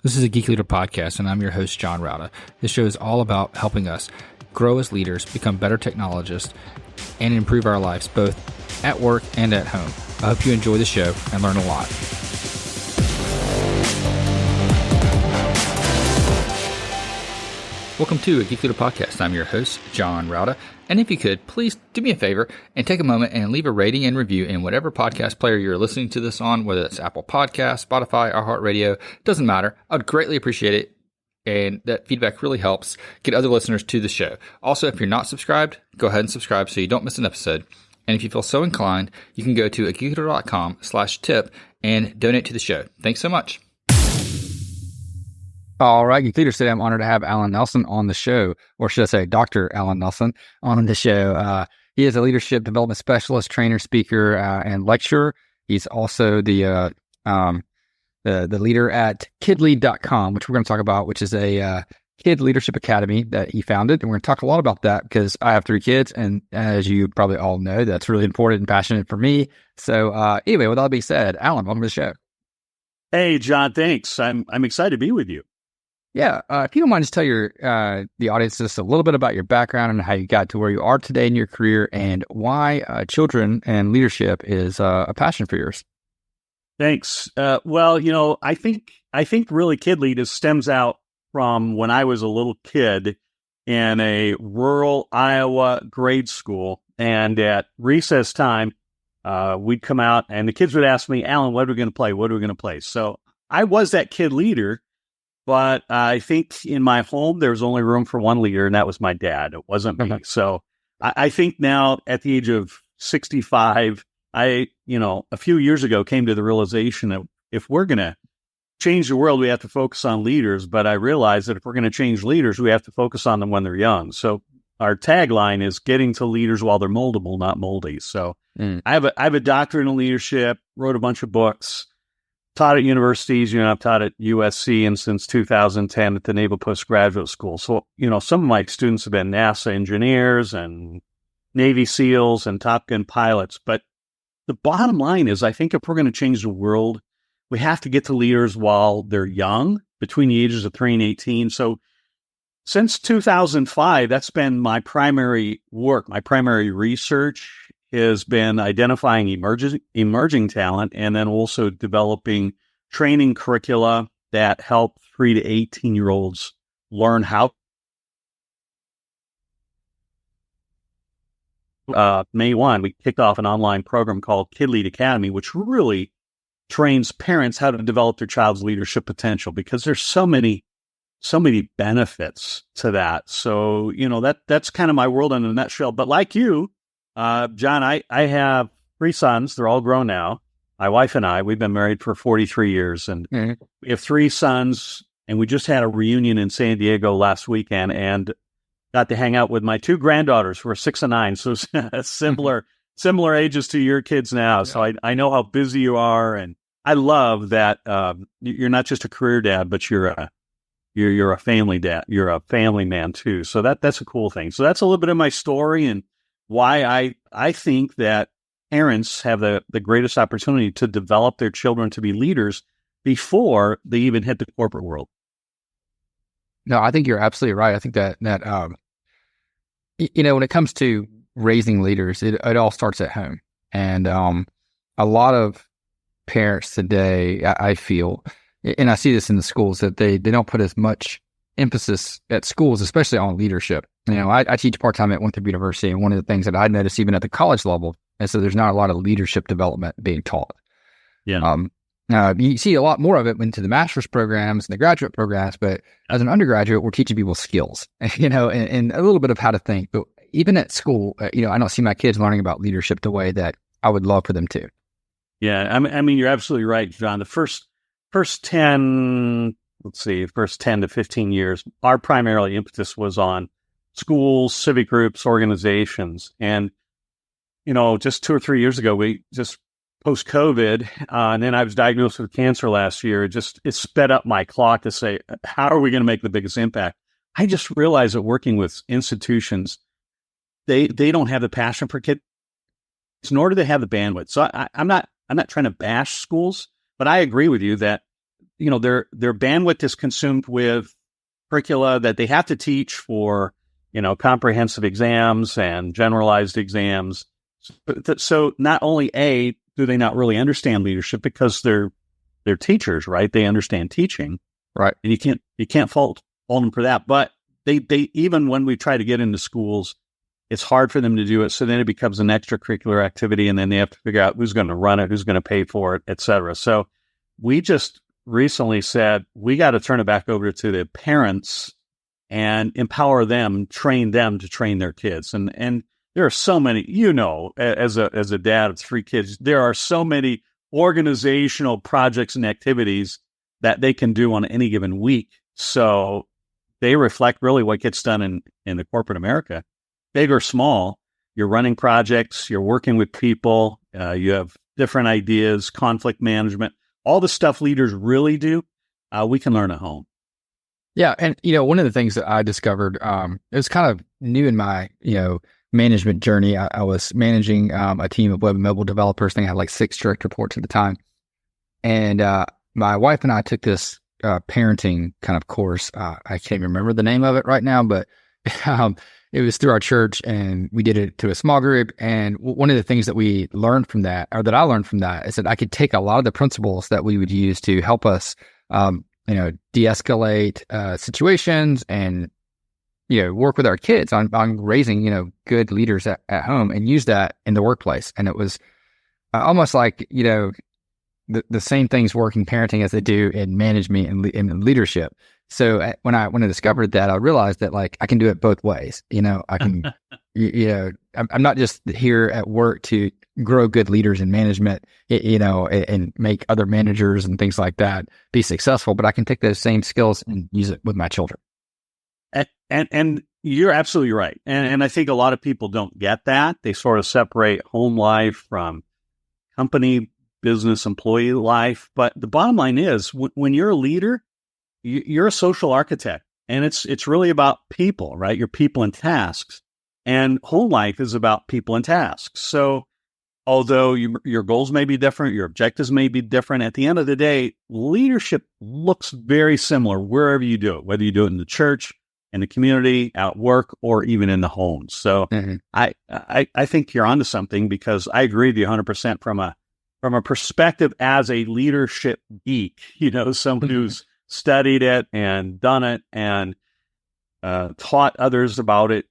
This is a Geek Leader podcast, and I'm your host, John Rauda. This show is all about helping us grow as leaders, become better technologists, and improve our lives both at work and at home. I hope you enjoy the show and learn a lot. Welcome to a Geek Leader podcast. I'm your host, John Rauda. And if you could, please do me a favor and take a moment and leave a rating and review in whatever podcast player you're listening to this on, whether it's Apple Podcasts, Spotify, iHeartRadio, doesn't matter. I'd greatly appreciate it. And that feedback really helps get other listeners to the show. Also, if you're not subscribed, go ahead and subscribe so you don't miss an episode. And if you feel so inclined, you can go to geekleader.com/tip and donate to the show. Thanks so much. All right, Geek Leaders, today I'm honored to have Alan Nelson on the show, or should I say Dr. Alan Nelson on the show. He is a leadership development specialist, trainer, speaker, and lecturer. He's also the leader at kidlead.com, which we're going to talk about, which is a kid leadership academy that he founded. And we're going to talk a lot about that because I have 3 kids. And as you probably all know, that's really important and passionate for me. So anyway, with all that being said, Alan, welcome to the show. Hey, John, thanks. I'm excited to be with you. Yeah, if you don't mind, just tell the audience just a little bit about your background and how you got to where you are today in your career, and why children and leadership is a passion for yours. Thanks. Well, I think really Kid Lead stems out from when I was a little kid in a rural Iowa grade school, and at recess time, we'd come out and the kids would ask me, "Alan, what are we going to play? What are we going to play?" So I was that kid leader. But I think in my home, there was only room for one leader, and that was my dad. It wasn't me. Okay. So I think now at the age of 65, a few years ago came to the realization that if we're going to change the world, we have to focus on leaders. But I realized that if we're going to change leaders, we have to focus on them when they're young. So our tagline is getting to leaders while they're moldable, not moldy. So I have a doctorate in leadership, wrote a bunch of books. Taught at universities, I've taught at USC and since 2010 at the Naval Postgraduate School. So, some of my students have been NASA engineers and Navy SEALs and Top Gun pilots. But the bottom line is, I think if we're going to change the world, we have to get to leaders while they're young, between the ages of 3 and 18. So since 2005, that's been my primary work, my primary research has been identifying emerging talent, and then also developing training curricula that help 3 to 18-year-olds learn how. May 1, we kicked off an online program called Kid Lead Academy, which really trains parents how to develop their child's leadership potential, because there's so many benefits to that. So, that's kind of my world in a nutshell. But like you, John, I have 3 sons. They're all grown now. My wife and I, we've been married for 43 years, and we have 3 sons, and we just had a reunion in San Diego last weekend and got to hang out with my 2 granddaughters who are 6 and 9. So similar ages to your kids now. Yeah. So I know how busy you are, and I love that you're not just a career dad, but you're a family dad. You're a family man too. So that's a cool thing. So that's a little bit of my story and why I think that parents have the greatest opportunity to develop their children to be leaders before they even hit the corporate world. No, I think you're absolutely right. I think that when it comes to raising leaders, it all starts at home. And a lot of parents today, I feel, and I see this in the schools, that they don't put as much emphasis at schools, especially on leadership. I teach part-time at Winthrop University, and one of the things that I noticed even at the college level is that there's not a lot of leadership development being taught. Yeah. You see a lot more of it into the master's programs and the graduate programs, but as an undergraduate, we're teaching people skills, and a little bit of how to think. But even at school, I don't see my kids learning about leadership the way that I would love for them to. Yeah. I mean, you're absolutely right, John. The first 10 to 15 years, our primarily impetus was on schools, civic groups, organizations. And, just 2 or 3 years ago, we just post-COVID, and then I was diagnosed with cancer last year. It sped up my clock to say, how are we going to make the biggest impact? I just realized that working with institutions, they don't have the passion for kids, nor do they have the bandwidth. So I'm not trying to bash schools, but I agree with you that their bandwidth is consumed with curricula that they have to teach for, comprehensive exams and generalized exams. So not only do they not really understand leadership because they're teachers, right? They understand teaching, right? And you can't fault them for that. But they even when we try to get into schools, it's hard for them to do it. So then it becomes an extracurricular activity, and then they have to figure out who's going to run it, who's going to pay for it, et cetera. So we just recently said we got to turn it back over to the parents and empower them, train them to train their kids. And there are so many, as a dad of 3 kids, there are so many organizational projects and activities that they can do on any given week. So they reflect really what gets done in the corporate America, big or small. You're running projects, you're working with people, you have different ideas, conflict management, all the stuff leaders really do, we can learn at home. Yeah. And, one of the things that I discovered, it was kind of new in my, management journey. I was managing a team of web and mobile developers. I think I had like 6 direct reports at the time. And my wife and I took this parenting kind of course. I can't remember the name of it right now, but it was through our church, and we did it to a small group. And one of the things that we learned from that, or that I learned from that, is that I could take a lot of the principles that we would use to help us, de-escalate situations and, work with our kids on raising, good leaders at home, and use that in the workplace. And it was almost like, the same things work in parenting as they do in management and in leadership. So when I discovered that, I realized that I can do it both ways. I can, I'm not just here at work to grow good leaders in management, and make other managers and things like that be successful, but I can take those same skills and use it with my children. And you're absolutely right. And I think a lot of people don't get that. They sort of separate home life from company, business, employee life. But the bottom line is when you're a leader, you're a social architect, and it's really about people, right? Your people and tasks, and home life is about people and tasks. So although your goals may be different, your objectives may be different, at the end of the day, leadership looks very similar wherever you do it, whether you do it in the church, in the community, at work, or even in the home. So I think you're onto something, because I agree with you 100% from a perspective as a leadership geek, someone who's studied it and done it and taught others about it.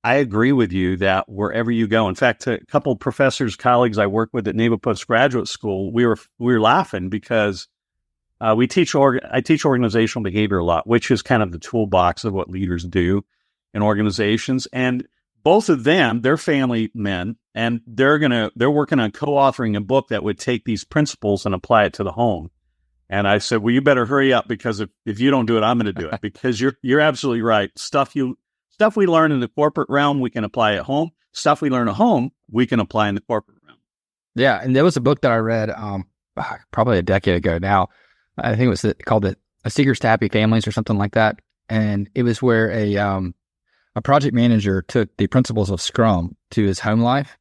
I agree with you that wherever you go, in fact, a couple of professors, colleagues I work with at Naval Postgraduate School, we were laughing because I teach organizational behavior a lot, which is kind of the toolbox of what leaders do in organizations. And both of them, they're family men, and they're working on co-authoring a book that would take these principles and apply it to the home. And I said, well, you better hurry up, because if you don't do it, I'm going to do it, because you're absolutely right. Stuff we learn in the corporate realm, we can apply at home. Stuff we learn at home, we can apply in the corporate realm. Yeah. And there was a book that I read probably a decade ago now. I think it was called A Secrets to Happy Families or something like that. And it was where a project manager took the principles of Scrum to his home life.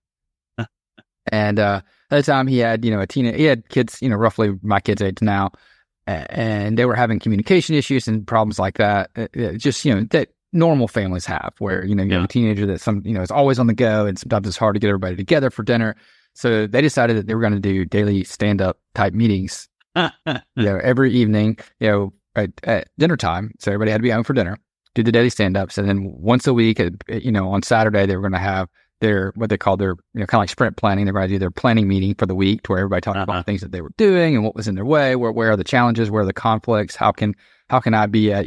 And at the time he had, he had kids, roughly my kids' age now, and they were having communication issues and problems like that. Just, that normal families have, where, you have a teenager that is always on the go, and sometimes it's hard to get everybody together for dinner. So they decided that they were going to do daily stand-up type meetings, every evening, at dinner time. So everybody had to be home for dinner, do the daily stand-ups. And then once a week, on Saturday, they were going to have what they call their, kind of like sprint planning. They're going to do their planning meeting for the week, to where everybody talked about things that they were doing and what was in their way, where are the challenges, where are the conflicts, how can I be at,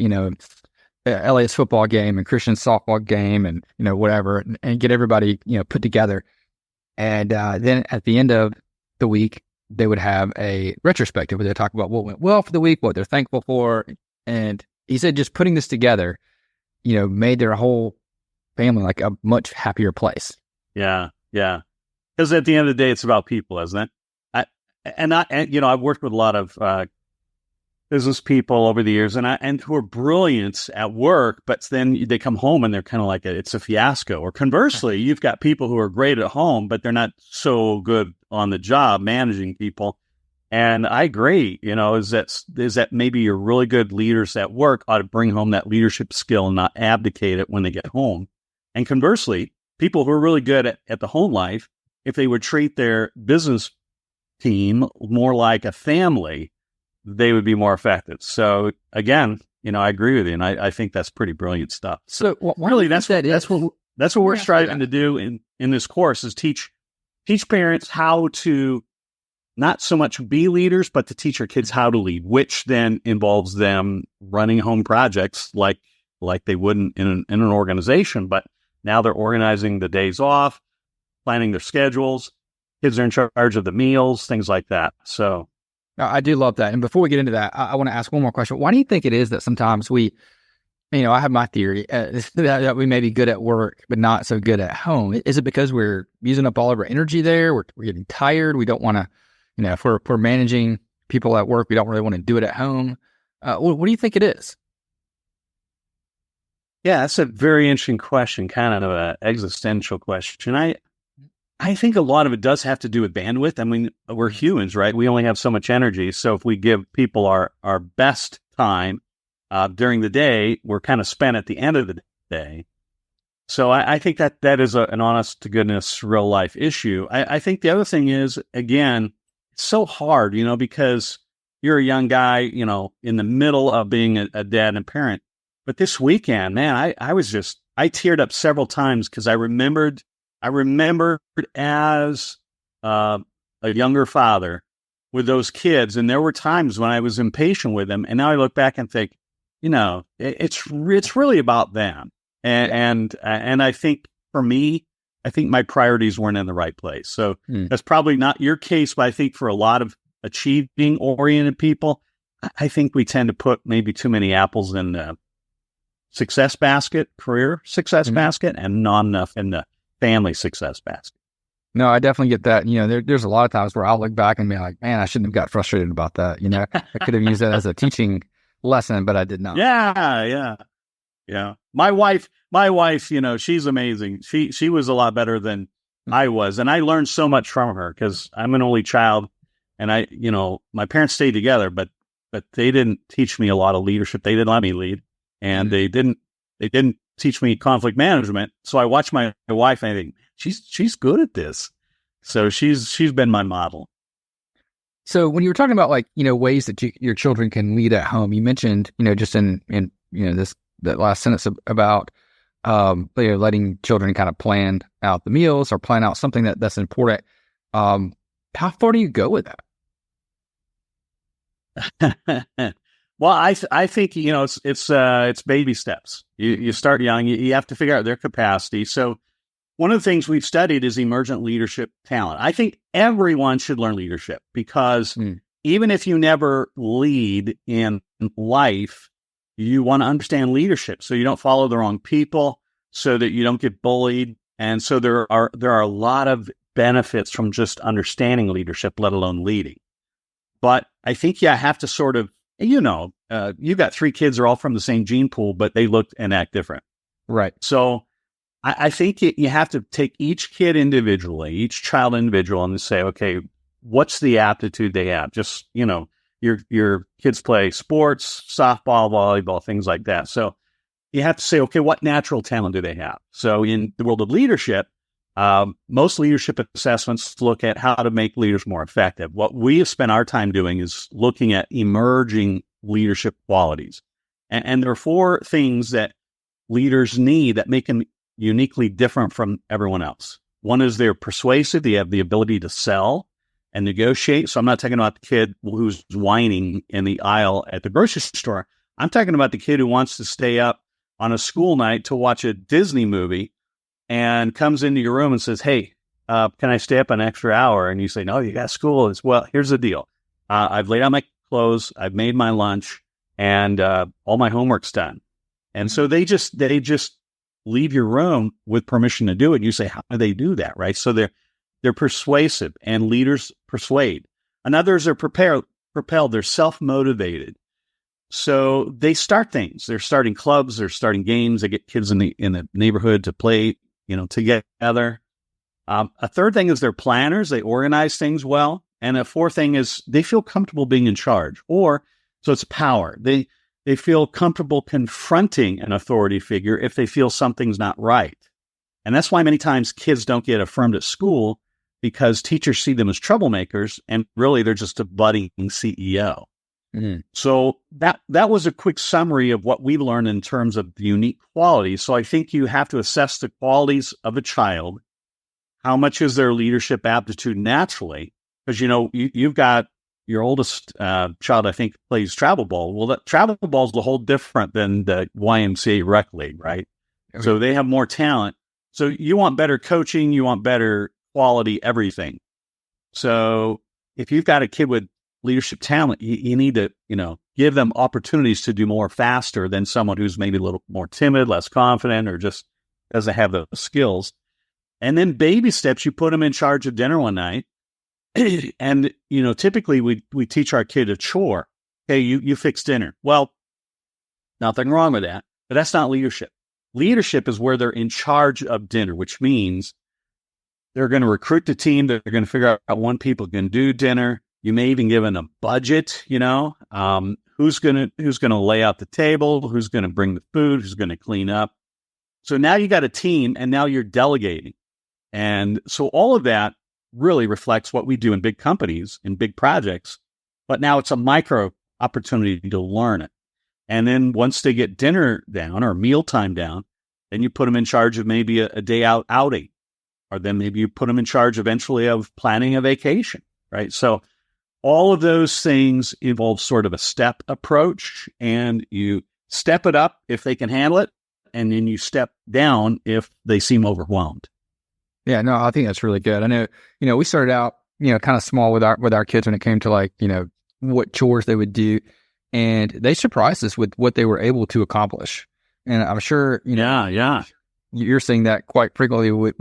Elliot's football game and Christian's softball game and, whatever, and get everybody, put together. And then at the end of the week, they would have a retrospective where they talk about what went well for the week, what they're thankful for. And he said just putting this together, made their whole family like a much happier place. Yeah. Yeah. Because at the end of the day, it's about people, isn't it? I've worked with a lot of business people over the years, and who are brilliant at work, but then they come home and they're kind of like it's a fiasco. Or conversely, you've got people who are great at home, but they're not so good on the job managing people. And I agree, is that maybe your really good leaders at work ought to bring home that leadership skill and not abdicate it when they get home. And conversely, people who are really good at the home life, if they would treat their business team more like a family, they would be more effective. So again, I agree with you, and I think that's pretty brilliant stuff. So really, that's what we're striving to do in this course is teach parents how to not so much be leaders, but to teach our kids how to lead, which then involves them running home projects like they would in an organization. But now they're organizing the days off, planning their schedules. Kids are in charge of the meals, things like that. So I do love that. And before we get into that, I want to ask one more question. Why do you think it is that sometimes I have my theory that we may be good at work, but not so good at home? Is it because we're using up all of our energy there? We're getting tired. We don't want to, if we're managing people at work, we don't really want to do it at home. What do you think it is? Yeah, that's a very interesting question, kind of an existential question. I think a lot of it does have to do with bandwidth. I mean, we're humans, right? We only have so much energy. So if we give people our best time during the day, we're kind of spent at the end of the day. So I think that is an honest to goodness real life issue. I think the other thing is, again, it's so hard, because you're a young guy, in the middle of being a dad and parent. But this weekend, man, I teared up several times because I remembered as a younger father with those kids, and there were times when I was impatient with them, and now I look back and think, it's really about them, and I think for me, I think my priorities weren't in the right place. So that's probably not your case, but I think for a lot of achieving oriented people, I think we tend to put maybe too many apples in the success basket, career success basket, and not enough in the family success basket. No, I definitely get that. There's a lot of times where I'll look back and be like, man, I shouldn't have got frustrated about that. I could have used that as a teaching lesson, but I did not. Yeah. My wife, she's amazing. She was a lot better than I was. And I learned so much from her because I'm an only child, and my parents stayed together, but they didn't teach me a lot of leadership. They didn't let me lead, and they didn't teach me conflict management. So I watch my wife and I think she's good at this. So she's been my model. So when you were talking about ways that your children can lead at home, you mentioned, just in that last sentence about, letting children kind of plan out the meals or plan out something that's important. How far do you go with that? Well, I think, it's baby steps. You start young, you have to figure out their capacity. So one of the things we've studied is emergent leadership talent. I think everyone should learn leadership because even if you never lead in life, you want to understand leadership so you don't follow the wrong people, so that you don't get bullied. And so there are a lot of benefits from just understanding leadership, let alone leading. But I think you have to sort of, you've got 3 kids, are all from the same gene pool, but they look and act different. Right. So I think you have to take each kid individually, each child individual, and say, okay, what's the aptitude they have? Just, your kids play sports, softball, volleyball, things like that. So you have to say, okay, what natural talent do they have? So in the world of leadership, most leadership assessments look at how to make leaders more effective. What we have spent our time doing is looking at emerging leadership qualities. And there are 4 things that leaders need that make them uniquely different from everyone else. One is they're persuasive. They have the ability to sell and negotiate. So I'm not talking about the kid who's whining in the aisle at the grocery store. I'm talking about the kid who wants to stay up on a school night to watch a Disney movie and comes into your room and says, hey, can I stay up an extra hour? And you say, no, you got school. Well, here's the deal. I've laid out my clothes. I've made my lunch, and all my homework's done. And so they just leave your room with permission to do it. You say, how do they do that? Right. So they're persuasive, and leaders persuade. And others are propelled. They're self-motivated. So they start things. They're starting clubs. They're starting games. They get kids in the neighborhood to play, together. A third thing is they're planners. They organize things well. And a fourth thing is they feel comfortable being in charge, so it's power. They feel comfortable confronting an authority figure if they feel something's not right. And that's why many times kids don't get affirmed at school, because teachers see them as troublemakers, and really they're just a budding CEO. Mm-hmm. So that was a quick summary of what we learned in terms of the unique qualities. So I think you have to assess the qualities of a child. How much is their leadership aptitude naturally? Because, you've got your oldest child, I think, plays travel ball. Well, that travel ball is a whole different than the YMCA rec league, right? Okay. So they have more talent. So you want better coaching, you want better quality, everything. So if you've got a kid with leadership talent, you need to, give them opportunities to do more faster than someone who's maybe a little more timid, less confident, or just doesn't have the skills. And then baby steps, you put them in charge of dinner one night. And, typically we teach our kid a chore. Hey, you fix dinner. Well, nothing wrong with that, but that's not leadership. Leadership is where they're in charge of dinner, which means they're going to recruit the team. They're going to figure out when people can do dinner. You may even give them a budget, who's going to lay out the table, who's going to bring the food, who's going to clean up. So now you got a team, and now you're delegating. And so all of that really reflects what we do in big companies, in big projects, but now it's a micro opportunity to learn it. And then once they get dinner down or mealtime down, then you put them in charge of maybe a day out outing, or then maybe you put them in charge eventually of planning a vacation, right? So all of those things involve sort of a step approach, and you step it up if they can handle it, and then you step down if they seem overwhelmed. Yeah, no, I think that's really good. I know, we started out, kind of small with our kids when it came to what chores they would do, and they surprised us with what they were able to accomplish. And I'm sure, you're seeing that quite frequently with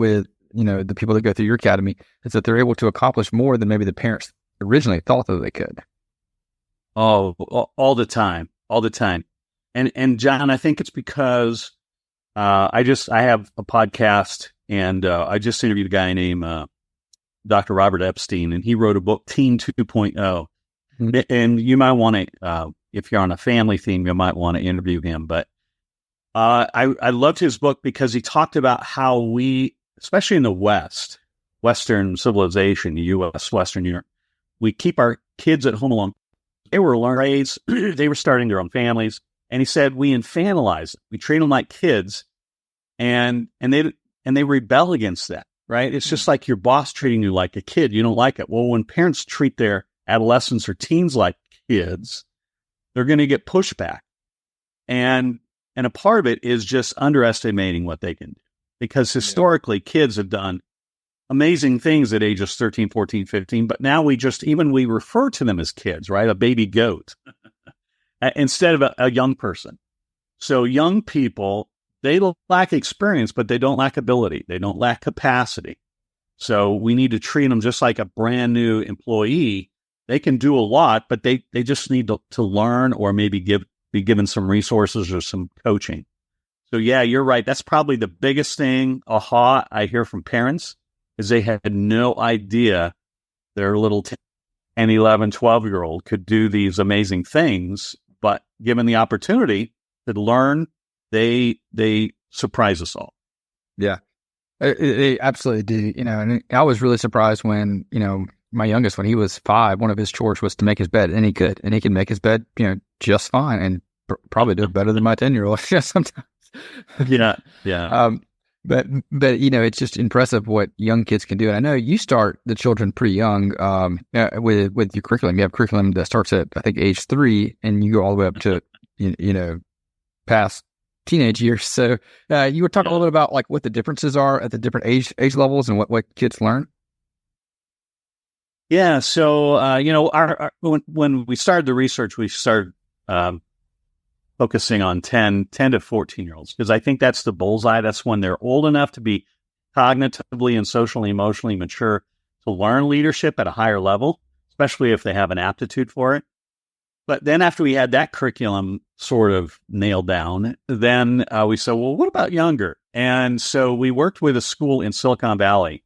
the people that go through your academy, is that they're able to accomplish more than maybe the parents originally thought that they could. Oh, all the time. And John, I think it's because I have a podcast, and I just interviewed a guy named Dr. Robert Epstein, and he wrote a book, Teen 2.0. Mm-hmm. And you might want to, if you're on a family theme, you might want to interview him. But I loved his book because he talked about how we, especially in the West, Western civilization, the U.S., Western Europe, we keep our kids at home alone. They were learning, they were starting their own families. And he said, we infantilize them. We treat them like kids, and they rebel against that, right? It's just like your boss treating you like a kid. You don't like it. Well, when parents treat their adolescents or teens like kids, they're going to get pushback. And a part of it is just underestimating what they can do. Because historically, kids have done amazing things at ages 13, 14, 15, but now we refer to them as kids, right? A baby goat instead of a young person. So young people, they lack experience, but they don't lack ability. They don't lack capacity. So we need to treat them just like a brand new employee. They can do a lot, but they just need to learn, or maybe be given some resources or some coaching. So yeah, you're right. That's probably the biggest thing, I hear from parents, is they had no idea their little 10, 11, 12-year-old could do these amazing things, but given the opportunity to learn, they surprise us all. Yeah, they absolutely do. And I was really surprised when, my youngest, when he was 5, one of his chores was to make his bed, and he could make his bed, just fine, and probably do it better than my 10-year-old sometimes. Yeah. But it's just impressive what young kids can do. And I know you start the children pretty young with your curriculum. You have curriculum that starts at, I think, age 3, and you go all the way up to past teenage years. So you were talking a little bit about what the differences are at the different age levels and what kids learn. Yeah. So when we started the research, we started focusing on 10 to 14-year-olds, because I think that's the bullseye. That's when they're old enough to be cognitively and socially, emotionally mature to learn leadership at a higher level, especially if they have an aptitude for it. But then after we had that curriculum sort of nailed down, then we said, well, what about younger? And so we worked with a school in Silicon Valley,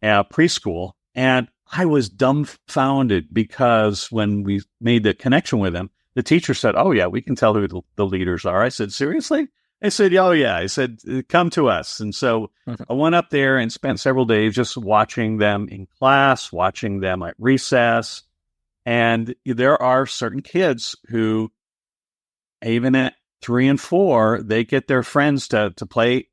preschool, and I was dumbfounded because when we made the connection with him, the teacher said, "Oh yeah, we can tell who the leaders are." I said, "Seriously?" I said, "Oh yeah." I said, "Come to us." And so I went up there and spent several days just watching them in class, watching them at recess. And there are certain kids who, even at 3 and 4, they get their friends to play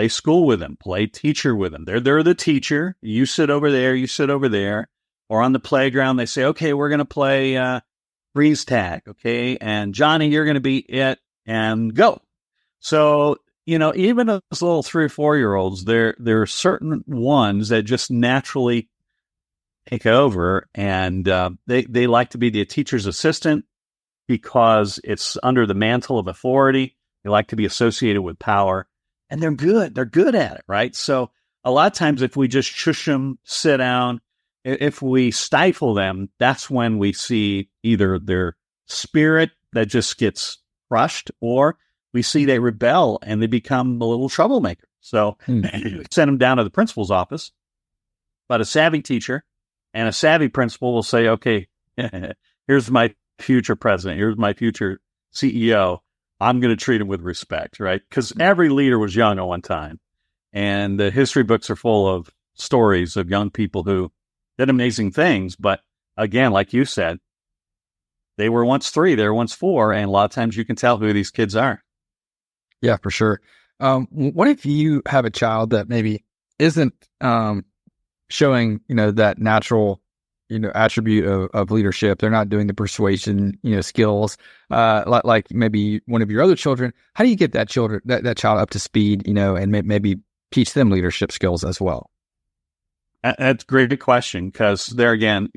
school with them, play teacher with them. They're the teacher. You sit over there, you sit over there. Or on the playground, they say, "Okay, we're going to play freeze tag, okay? And Johnny, you're going to be it, and go." So, even those little 3 or 4-year-olds, there are certain ones that just naturally take over, and they like to be the teacher's assistant because it's under the mantle of authority. They like to be associated with power, and they're good. They're good at it, right? So a lot of times if we just shush them, sit down, if we stifle them, that's when we see either their spirit that just gets crushed, or we see they rebel and they become a little troublemaker. So we send them down to the principal's office. But a savvy teacher and a savvy principal will say, "Okay, here's my future president. Here's my future CEO. I'm going to treat him with respect," right? Because every leader was young at one time. And the history books are full of stories of young people who did amazing things. But again, like you said, they were once 3, they were once 4. And a lot of times you can tell who these kids are. Yeah, for sure. What if you have a child that maybe isn't showing, that natural, attribute of leadership? They're not doing the persuasion, skills, like maybe one of your other children. How do you get that child up to speed, and maybe teach them leadership skills as well? That's a great question, because there again,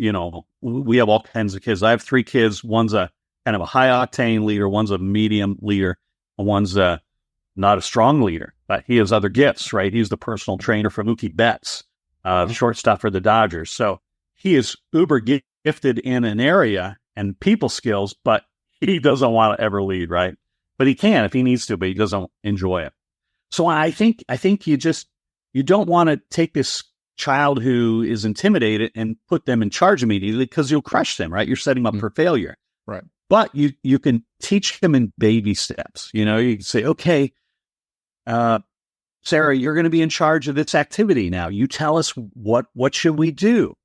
we have all kinds of kids. I have 3 kids. One's a kind of a high octane leader. One's a medium leader. And one's not a strong leader, but he has other gifts, right? He's the personal trainer for Mookie Betts, the shortstop for the Dodgers. So he is uber gifted in an area and people skills, but he doesn't want to ever lead, right? But he can if he needs to, but he doesn't enjoy it. So I think you don't want to take this child who is intimidated and put them in charge immediately, because you'll crush them, right? You're setting them up for failure. Right. But you can teach them in baby steps. You can say, "Okay, Sarah, you're going to be in charge of this activity now. You tell us what should we do."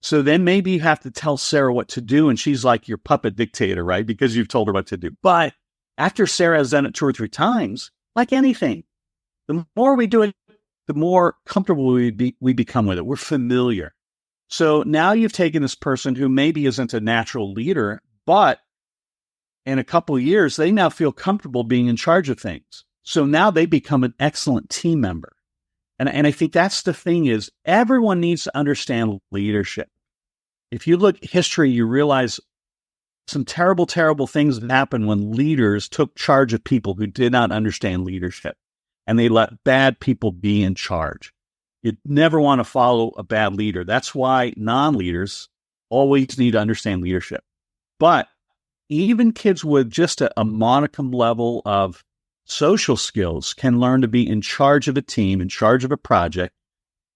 So then maybe you have to tell Sarah what to do, and she's like your puppet dictator, right? Because you've told her what to do. But after Sarah has done it 2 or 3 times, like anything, the more we do it, the more comfortable we become with it. We're familiar. So now you've taken this person who maybe isn't a natural leader, but in a couple of years, they now feel comfortable being in charge of things. So now they become an excellent team member. And I think that's the thing, is everyone needs to understand leadership. If you look at history, you realize some terrible, terrible things that happened when leaders took charge of people who did not understand leadership, and they let bad people be in charge. You never want to follow a bad leader. That's why non-leaders always need to understand leadership. But even kids with just a modicum level of social skills can learn to be in charge of a team, in charge of a project.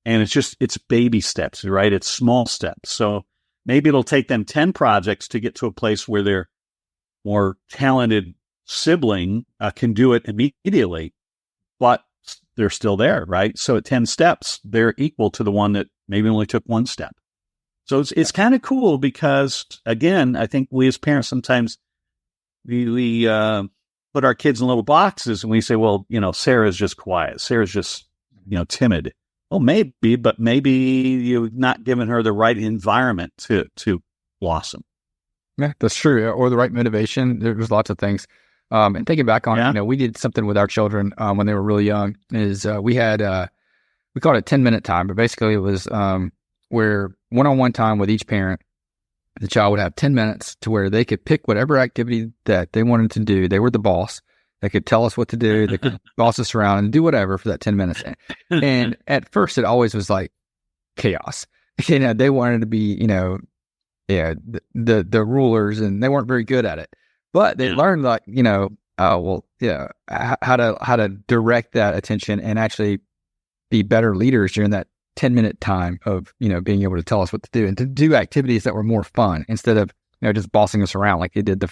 And it's baby steps, right? It's small steps. So maybe it'll take them 10 projects to get to a place where their more talented sibling can do it immediately, but they're still there, right? So at 10 steps, they're equal to the one that maybe only took 1 step. So it's kind of cool, because again, I think we as parents sometimes we put our kids in little boxes and we say, "Well, Sarah's just quiet. Sarah's just, timid." Well, maybe, but maybe you've not given her the right environment to blossom. Yeah, that's true. Or the right motivation. There's lots of things. And thinking back on it, we did something with our children when they were really young. Is we had we called it 10-minute time, but basically it was where one-on-one time with each parent. The child would have 10 minutes to where they could pick whatever activity that they wanted to do. They were the boss. They could tell us what to do. They could boss us around and do whatever for that 10 minutes. And at first, it always was like chaos. They wanted to be, the rulers, and they weren't very good at it. But they learned, like, how to direct that attention and actually be better leaders during that 10-minute time of, being able to tell us what to do and to do activities that were more fun instead of, just bossing us around like they did the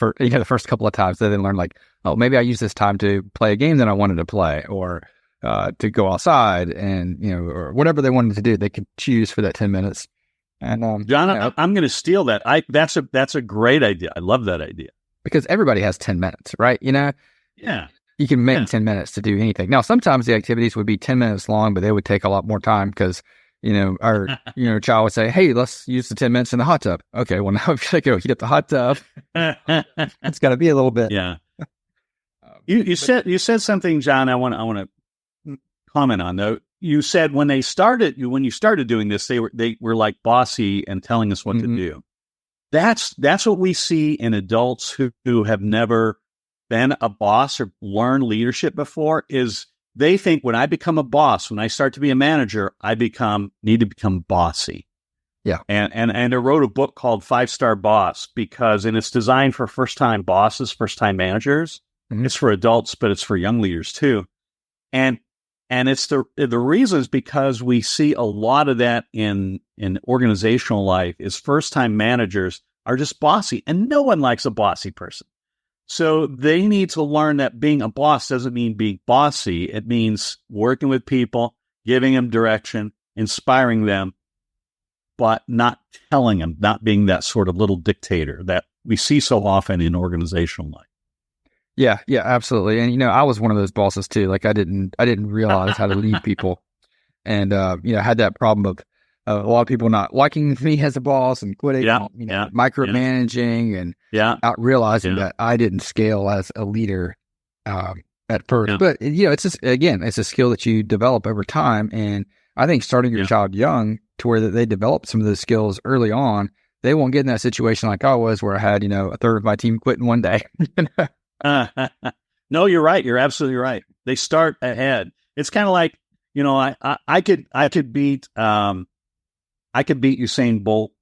first couple of times. They then learn like, oh, maybe I use this time to play a game that I wanted to play, or to go outside and, or whatever they wanted to do, they could choose for that 10 minutes. And, John, I'm going to steal that. That's a great idea. I love that idea. Because everybody has 10 minutes, right? Yeah. You can make 10 minutes to do anything. Now, sometimes the activities would be 10 minutes long, but they would take a lot more time because, our, child would say, hey, let's use the 10 minutes in the hot tub. Okay, well, now I've got to go heat up the hot tub. It's got to be a little bit. Yeah. You said something, John, I want to comment on, though. You said when you started doing this, they were like bossy and telling us what to do. That's what we see in adults who have never been a boss or learned leadership before. Is they think when I become a boss, when I start to be a manager, I need to become bossy. Yeah. And I wrote a book called 5-Star Boss and it's designed for first-time bosses, first-time managers. Mm-hmm. It's for adults, but it's for young leaders too. And it's the reason is because we see a lot of that in organizational life is first-time managers are just bossy, and no one likes a bossy person. So they need to learn that being a boss doesn't mean being bossy. It means working with people, giving them direction, inspiring them, but not telling them, not being that sort of little dictator that we see so often in organizational life. Yeah, absolutely. And, I was one of those bosses too. Like I didn't realize how to lead people, and, had that problem of a lot of people not liking me as a boss and quitting, micromanaging and not realizing that I didn't scale as a leader at first. Yeah. But, it's just, again, it's a skill that you develop over time. And I think starting your child young to where they develop some of those skills early on, they won't get in that situation like I was where I had, a third of my team quit in one day. No, you're right. You're absolutely right. They start ahead. It's kind of like, I could beat Usain Bolt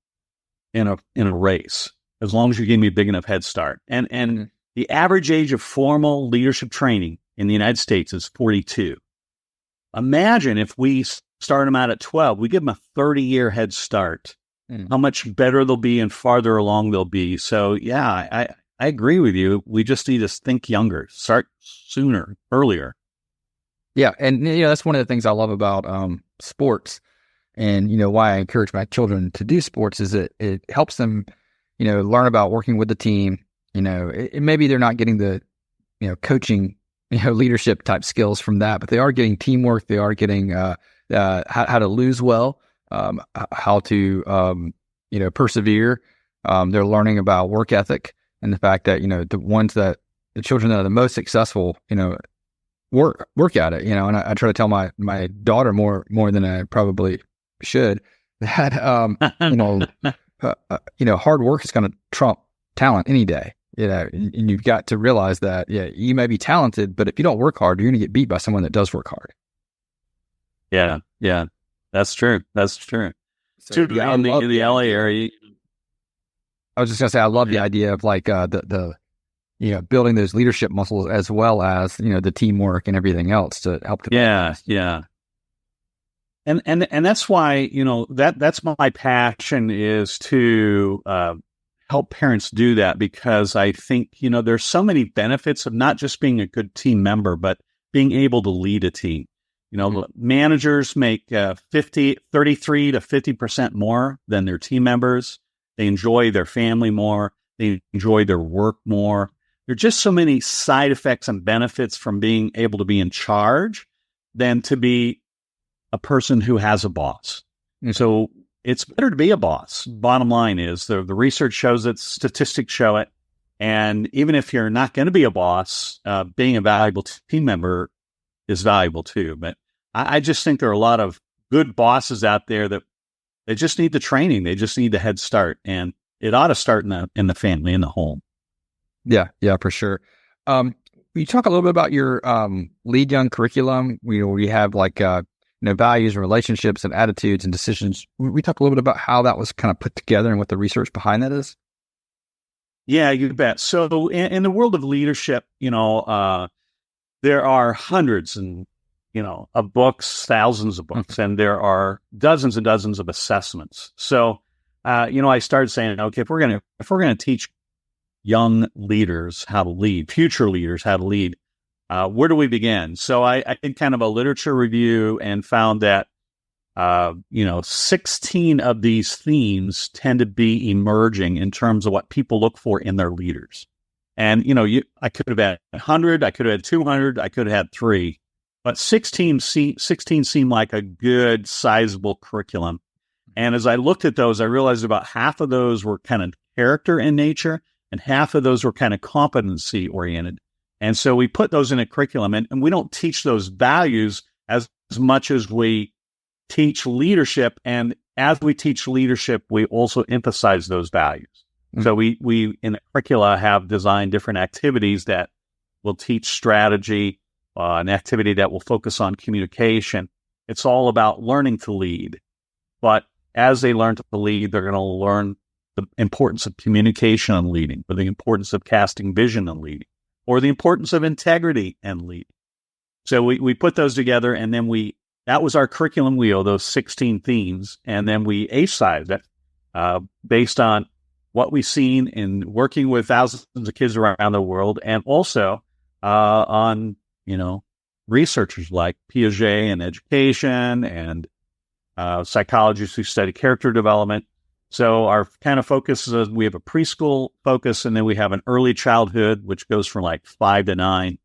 in a race as long as you gave me a big enough head start. And the average age of formal leadership training in the United States is 42. Imagine if we start them out at 12, we give them a 30-year head start. How much better they'll be and farther along they'll be. So I agree with you. We just need to think younger, start sooner, earlier. Yeah. And, that's one of the things I love about sports. And, why I encourage my children to do sports is that it helps them, learn about working with the team. Maybe they're not getting the, coaching, leadership type skills from that, but they are getting teamwork. They are getting how to lose well, how to, persevere. They're learning about work ethic and the fact that, the children that are the most successful, work at it, and I try to tell my daughter more than I probably should that, hard work is going to trump talent any day, and you've got to realize that, you may be talented, but if you don't work hard, you're going to get beat by someone that does work hard. Yeah. That's true. So, in the LA area. I was just going to say, I love the idea of like, the building those leadership muscles as well as, the teamwork and everything else to help. Yeah. And that's why, that's my passion is to help parents do that, because I think, there's so many benefits of not just being a good team member, but being able to lead a team. Managers make 33 to 50% more than their team members. They enjoy their family more. They enjoy their work more. There are just so many side effects and benefits from being able to be in charge than to be a person who has a boss. And so it's better to be a boss. Bottom line is the research shows it, statistics show it. And even if you're not going to be a boss, being a valuable team member is valuable too. But I just think there are a lot of good bosses out there that they just need the training. They just need the head start. And it ought to start in the family, in the home. Yeah, for sure. You talk a little bit about your Lead Young curriculum. We have like values and relationships and attitudes and decisions. We talk a little bit about how that was kind of put together and what the research behind that is. Yeah, you bet. So in the world of leadership, there are hundreds and of books, thousands of books, and there are dozens and dozens of assessments. So, I started saying, okay, if we're gonna teach young leaders how to lead, future leaders how to lead, where do we begin? So I did kind of a literature review and found that 16 of these themes tend to be emerging in terms of what people look for in their leaders. And, I could have had 100, I could have had 200, I could have had 3, but 16 seemed like a good, sizable curriculum. And as I looked at those, I realized about half of those were kind of character in nature, and half of those were kind of competency oriented. And so we put those in a curriculum, and we don't teach those values as much as we teach leadership. And as we teach leadership, we also emphasize those values. Mm-hmm. So we in the curricula have designed different activities that will teach strategy, an activity that will focus on communication. It's all about learning to lead. But as they learn to lead, they're going to learn the importance of communication and leading, or the importance of casting vision and leading, or the importance of integrity and leading. So we put those together, and then that was our curriculum wheel, those 16 themes, and then we age-sized it based on what we've seen in working with thousands of kids around the world, and also on, researchers like Piaget and education, and psychologists who study character development. So our kind of focus is we have a preschool focus, and then we have an early childhood, which goes from like 5 to 9.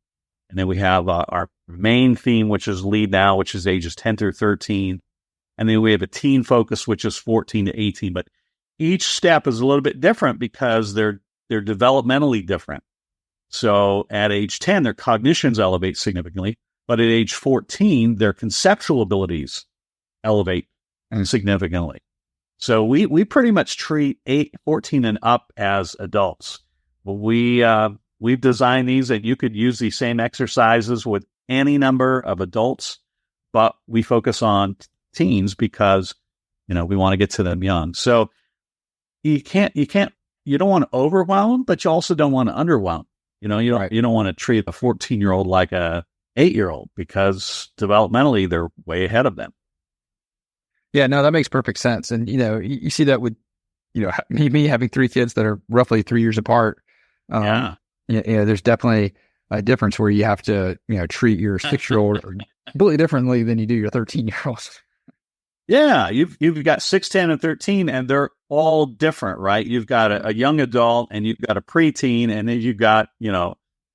And then we have our main theme, which is Lead Now, which is ages 10 through 13. And then we have a teen focus, which is 14 to 18. But each step is a little bit different because they're developmentally different. So at age 10, their cognitions elevate significantly. But at age 14, their conceptual abilities elevate significantly. So we pretty much treat 14 and up as adults. We've designed these, and you could use these same exercises with any number of adults, but we focus on teens because, we want to get to them young. So you don't want to overwhelm, but you also don't want to underwhelm. You don't want to treat a 14-year-old like a 8-year-old, because developmentally they're way ahead of them. Yeah, no, that makes perfect sense. And, you see that with, me having 3 kids that are roughly 3 years apart. There's definitely a difference where you have to, treat your 6-year-old completely differently than you do your 13-year-old. Yeah, you've got 6, 10, and 13, and they're all different, right? You've got a young adult, and you've got a preteen, and then you've got,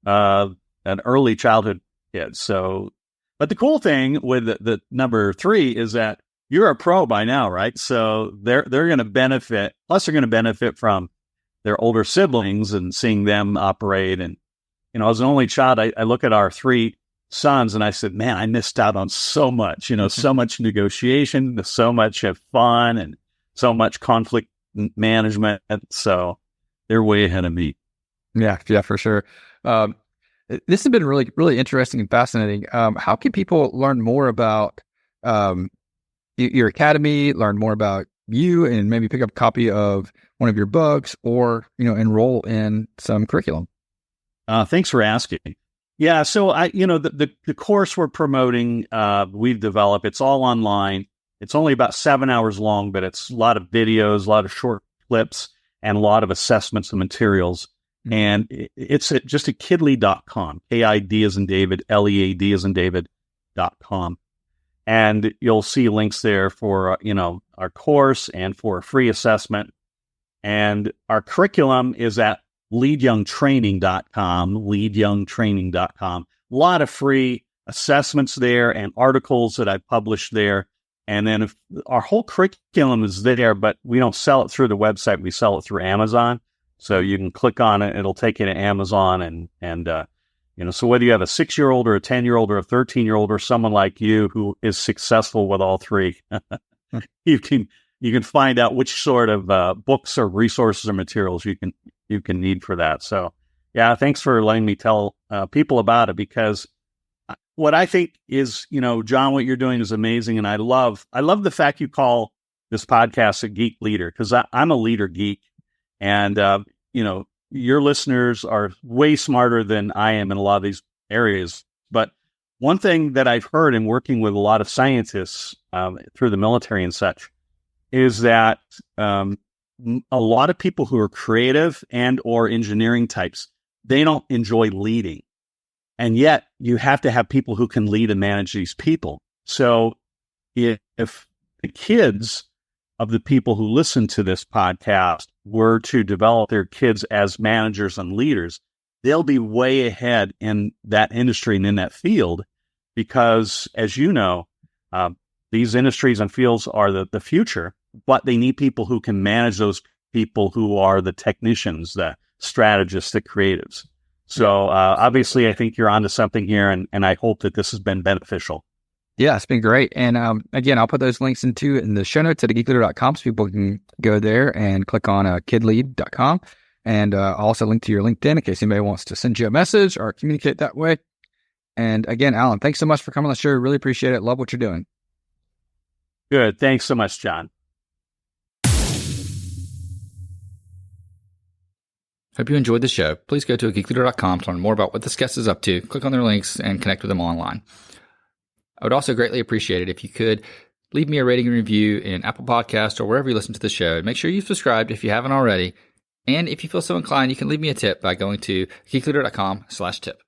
an early childhood kid. So, but the cool thing with the number 3 is that you're a pro by now, right? So they're going to benefit. Plus, they're going to benefit from their older siblings and seeing them operate. And, as an only child, I look at our 3 sons and I said, man, I missed out on so much, so much negotiation, so much fun, and so much conflict management. So they're way ahead of me. Yeah, for sure. This has been really, really interesting and fascinating. How can people learn more about your academy, learn more about you, and maybe pick up a copy of one of your books, or, enroll in some curriculum? Thanks for asking. Yeah. So the course we're promoting, we've developed, it's all online. It's only about 7 hours long, but it's a lot of videos, a lot of short clips, and a lot of assessments and materials. Mm-hmm. And it's just at kidly.com, KID as in David, LEAD as in David.com. And you'll see links there for, our course and for a free assessment. And our curriculum is at leadyoungtraining.com. A lot of free assessments there and articles that I published there. And then our whole curriculum is there, but we don't sell it through the website. We sell it through Amazon. So you can click on it. It'll take you to Amazon. And so whether you have a 6-year-old or a 10-year-old or a 13-year-old or someone like you who is successful with all 3, you can find out which sort of books or resources or materials you can need for that. So, yeah, thanks for letting me tell people about it, because what I think is, John, what you're doing is amazing, and I love the fact you call this podcast a geek leader, because I'm a leader geek, and your listeners are way smarter than I am in a lot of these areas. But one thing that I've heard in working with a lot of scientists through the military and such is that a lot of people who are creative and or engineering types, they don't enjoy leading. And yet you have to have people who can lead and manage these people. So if the kids of the people who listen to this podcast were to develop their kids as managers and leaders, they'll be way ahead in that industry and in that field because, as you know, these industries and fields are the future, but they need people who can manage those people who are the technicians, the strategists, the creatives. So obviously, I think you're onto something here, and I hope that this has been beneficial. Yeah, it's been great. And again, I'll put those links in the show notes at geekleader.com so people can go there and click on kidlead.com. And I'll also link to your LinkedIn in case anybody wants to send you a message or communicate that way. And again, Alan, thanks so much for coming on the show. Really appreciate it. Love what you're doing. Good. Thanks so much, John. Hope you enjoyed the show. Please go to geekleader.com to learn more about what this guest is up to. Click on their links and connect with them online. I would also greatly appreciate it if you could leave me a rating and review in Apple Podcasts or wherever you listen to the show. Make sure you've subscribed if you haven't already. And if you feel so inclined, you can leave me a tip by going to geekleader.com/tip.